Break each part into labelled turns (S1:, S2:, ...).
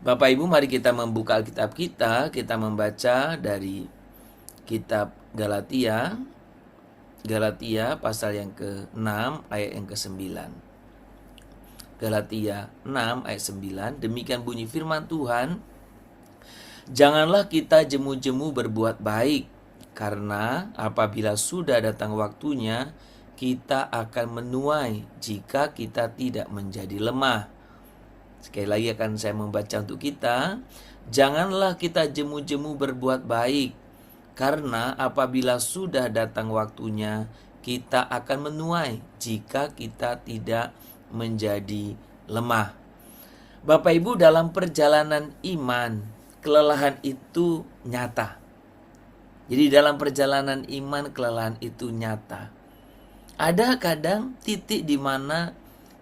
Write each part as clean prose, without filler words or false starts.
S1: Bapak Ibu, mari kita membuka Alkitab kita membaca dari kitab Galatia, pasal yang ke-6 ayat yang ke-9. Galatia 6 ayat 9, demikian bunyi firman Tuhan, janganlah kita jemu-jemu berbuat baik, karena apabila sudah datang waktunya, kita akan menuai jika kita tidak menjadi lemah. Sekali lagi akan saya membaca untuk kita. Janganlah kita jemu-jemu berbuat baik, karena apabila sudah datang waktunya, kita akan menuai jika kita tidak menjadi lemah. Bapak Ibu, dalam perjalanan iman, kelelahan itu nyata. Jadi dalam perjalanan iman, kelelahan itu nyata. Ada kadang titik di mana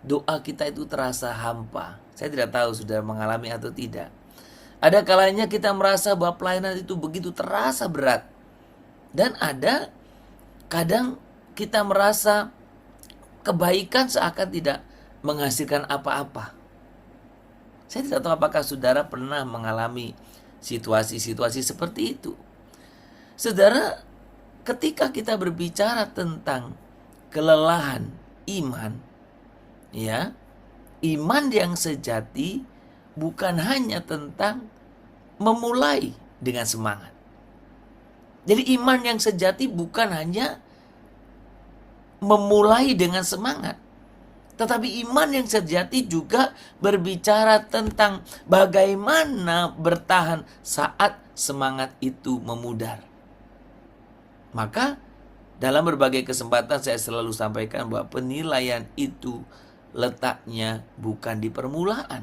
S1: doa kita itu terasa hampa. Saya tidak tahu sudah mengalami atau tidak. Ada kalanya kita merasa bahwa pelayanan itu begitu terasa berat. Dan ada kadang kita merasa kebaikan seakan tidak menghasilkan apa-apa. Saya tidak tahu apakah saudara pernah mengalami situasi-situasi seperti itu. Saudara, ketika kita berbicara tentang kelelahan iman, ya, iman yang sejati bukan hanya tentang memulai dengan semangat. Jadi iman yang sejati bukan hanya memulai dengan semangat, tetapi iman yang sejati juga berbicara tentang bagaimana bertahan saat semangat itu memudar. Maka dalam berbagai kesempatan saya selalu sampaikan bahwa penilaian itu letaknya bukan di permulaan.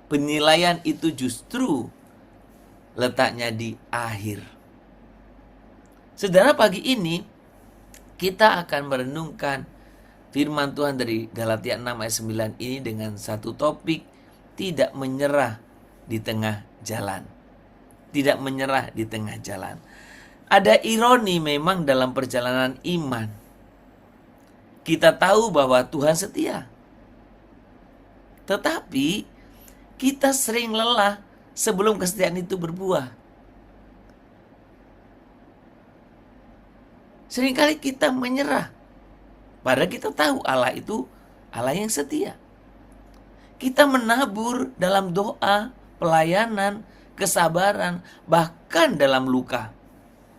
S1: Penilaian itu justru letaknya di akhir. Saudara, pagi ini kita akan merenungkan firman Tuhan dari Galatia 6 ayat 9 ini dengan satu topik, tidak menyerah di tengah jalan. Tidak menyerah di tengah jalan. Ada ironi memang dalam perjalanan iman. Kita tahu bahwa Tuhan setia. Tetapi kita sering lelah sebelum kesetiaan itu berbuah. Seringkali kita menyerah. Padahal kita tahu Allah itu Allah yang setia. Kita menabur dalam doa, pelayanan, kesabaran, bahkan dalam luka.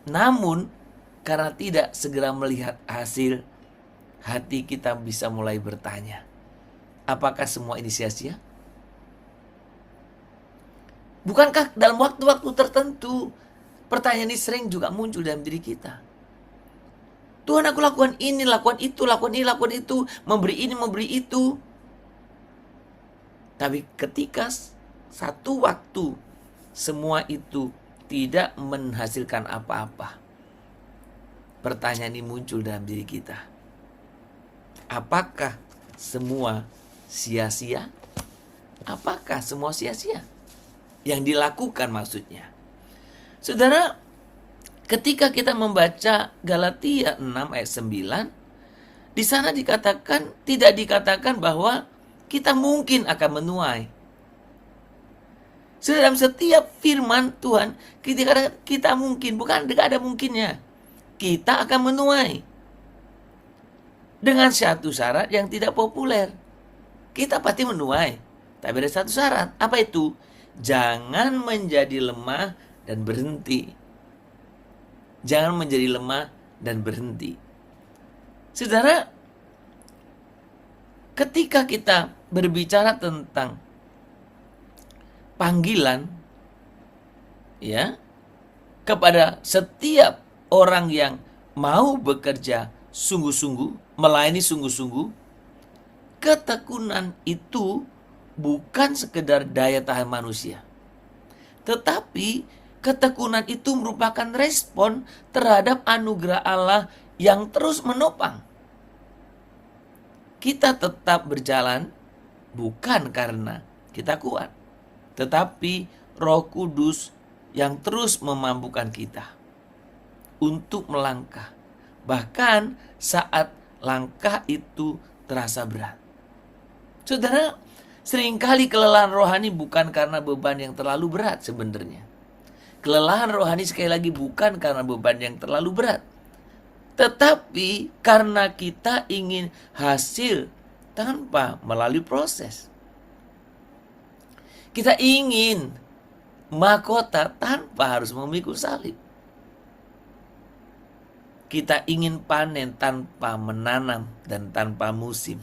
S1: Namun, karena tidak segera melihat hasil, hati kita bisa mulai bertanya, apakah semua ini sia-sia? Bukankah dalam waktu-waktu tertentu, pertanyaan ini sering juga muncul dalam diri kita. Tuhan, aku lakukan ini, lakukan itu, lakukan ini, lakukan itu, memberi ini, memberi itu. Tapi ketika satu waktu semua itu tidak menghasilkan apa-apa, pertanyaan ini muncul dalam diri kita. Apakah semua sia-sia? Apakah semua sia-sia? Yang dilakukan maksudnya. Saudara, ketika kita membaca Galatia 6 ayat 9, di sana tidak dikatakan bahwa kita mungkin akan menuai. Dalam setiap firman Tuhan, kita mungkin, bukan tidak ada mungkinnya. Kita akan menuai. Dengan satu syarat yang tidak populer. Kita pasti menuai. Tapi ada satu syarat. Apa itu? Jangan menjadi lemah dan berhenti. Jangan menjadi lemah dan berhenti. Saudara, ketika kita berbicara tentang panggilan, ya, kepada setiap orang yang mau bekerja sungguh-sungguh, melayani sungguh-sungguh, ketekunan itu bukan sekedar daya tahan manusia. Tetapi ketekunan itu merupakan respon terhadap anugerah Allah yang terus menopang. Kita tetap berjalan bukan karena kita kuat, tetapi Roh Kudus yang terus memampukan kita untuk melangkah, bahkan saat langkah itu terasa berat. Saudara, Seringkali kelelahan rohani bukan karena beban yang terlalu berat sebenarnya. Kelelahan rohani sekali lagi bukan karena beban yang terlalu berat. Tetapi karena kita ingin hasil tanpa melalui proses. Kita ingin mahkota tanpa harus memikul salib. Kita ingin panen tanpa menanam dan tanpa musim.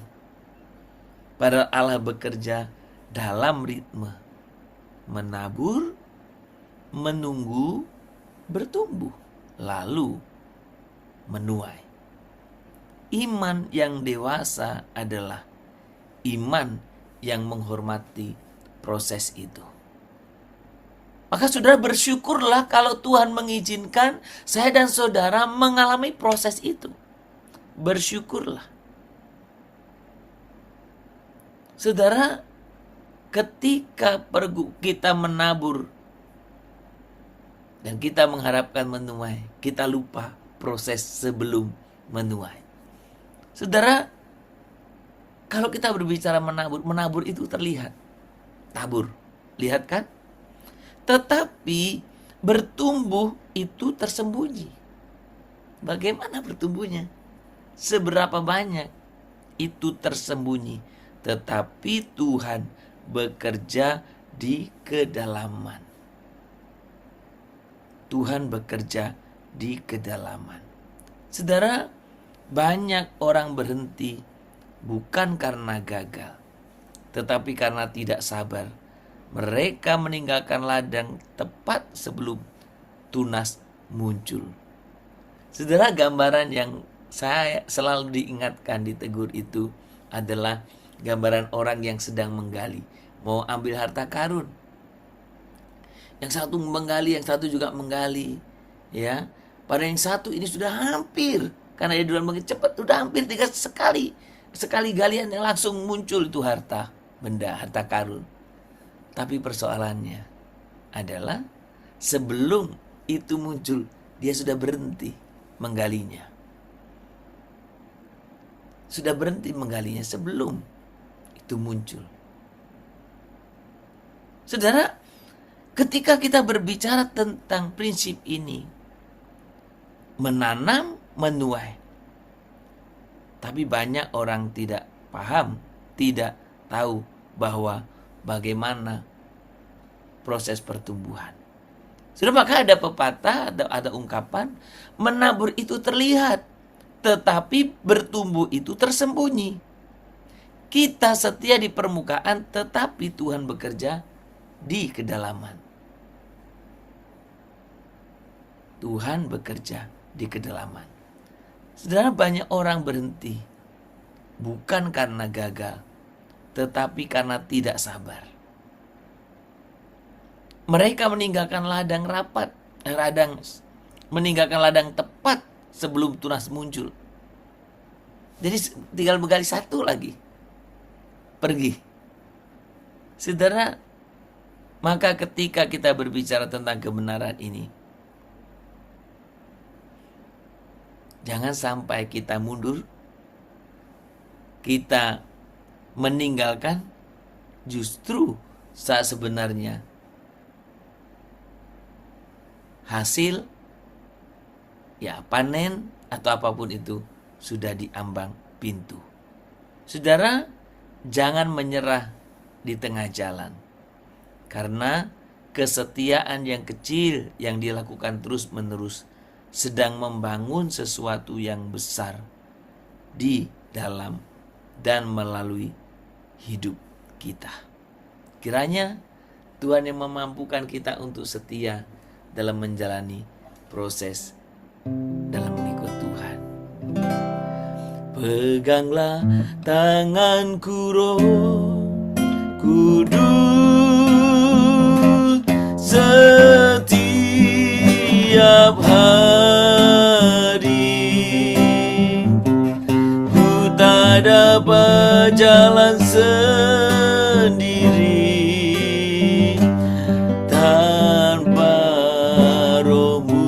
S1: Padahal Allah bekerja dalam ritme menabur, menunggu, bertumbuh, lalu menuai. Iman yang dewasa adalah iman yang menghormati proses itu. Maka saudara bersyukurlah kalau Tuhan mengizinkan saya dan saudara mengalami proses itu. Bersyukurlah. Saudara, ketika kita menabur dan kita mengharapkan menuai, kita lupa proses sebelum menuai. Saudara, kalau kita berbicara menabur itu terlihat. Tabur, lihat kan? Tetapi bertumbuh itu tersembunyi. Bagaimana bertumbuhnya? Seberapa banyak itu tersembunyi. Tetapi Tuhan bekerja di kedalaman. Tuhan bekerja di kedalaman. Saudara, banyak orang berhenti bukan karena gagal, tetapi karena tidak sabar. Mereka meninggalkan ladang tepat sebelum tunas muncul. Saudara, gambaran yang saya selalu diingatkan, ditegur itu adalah gambaran orang yang sedang menggali, mau ambil harta karun. Yang satu menggali, yang satu juga menggali, ya. Pada yang satu ini sudah hampir, karena dia duluan begitu cepat, sudah hampir sekali galian yang langsung muncul itu harta karun. Tapi persoalannya adalah sebelum itu muncul, dia sudah berhenti menggalinya. Sudah berhenti menggalinya sebelum itu muncul. Saudara, ketika kita berbicara tentang prinsip ini, menanam, menuai. Tapi banyak orang tidak paham, tidak tahu bahwa bagaimana proses pertumbuhan. Sudah, maka ada pepatah, ada ungkapan, menabur itu terlihat, tetapi bertumbuh itu tersembunyi. Kita setia di permukaan, tetapi Tuhan bekerja di kedalaman. Tuhan bekerja di kedalaman. Saudara, banyak orang berhenti bukan karena gagal, tetapi karena tidak sabar. Mereka meninggalkan ladang meninggalkan ladang tepat sebelum tunas muncul. Jadi tinggal menggali satu lagi, pergi. Saudara, maka ketika kita berbicara tentang kebenaran ini, jangan sampai kita mundur, kita meninggalkan justru saat sebenarnya hasil, ya panen atau apapun itu sudah diambang pintu. Saudara, jangan menyerah di tengah jalan, karena kesetiaan yang kecil yang dilakukan terus-menerus sedang membangun sesuatu yang besar di dalam dan melalui hidup kita. Kiranya Tuhan yang memampukan kita untuk setia dalam menjalani proses dalam mengikut Tuhan. Peganglah tanganku, Roh Kudus, setiap hari. Ku tak dapat jalan sendiri tanpa Roh-Mu.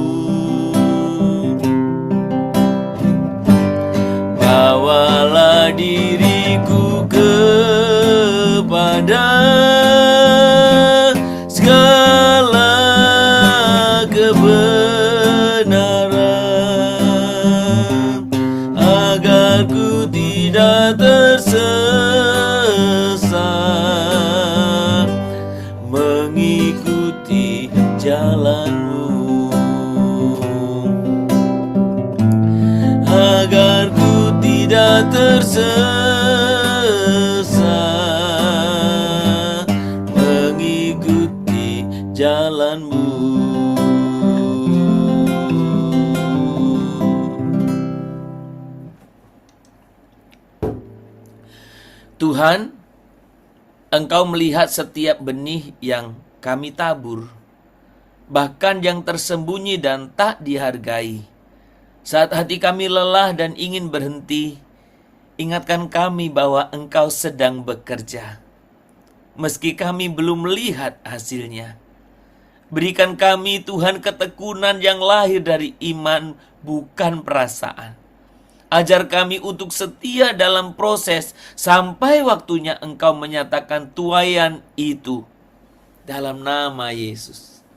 S1: Bawalah diriku kepada sesat mengikuti jalanmu. Tuhan, Engkau melihat setiap benih yang kami tabur, bahkan yang tersembunyi dan tak dihargai. Saat hati kami lelah dan ingin berhenti, ingatkan kami bahwa Engkau sedang bekerja, meski kami belum melihat hasilnya. Berikan kami, Tuhan, ketekunan yang lahir dari iman, bukan perasaan. Ajar kami untuk setia dalam proses sampai waktunya Engkau menyatakan tuaian itu. Dalam nama Yesus.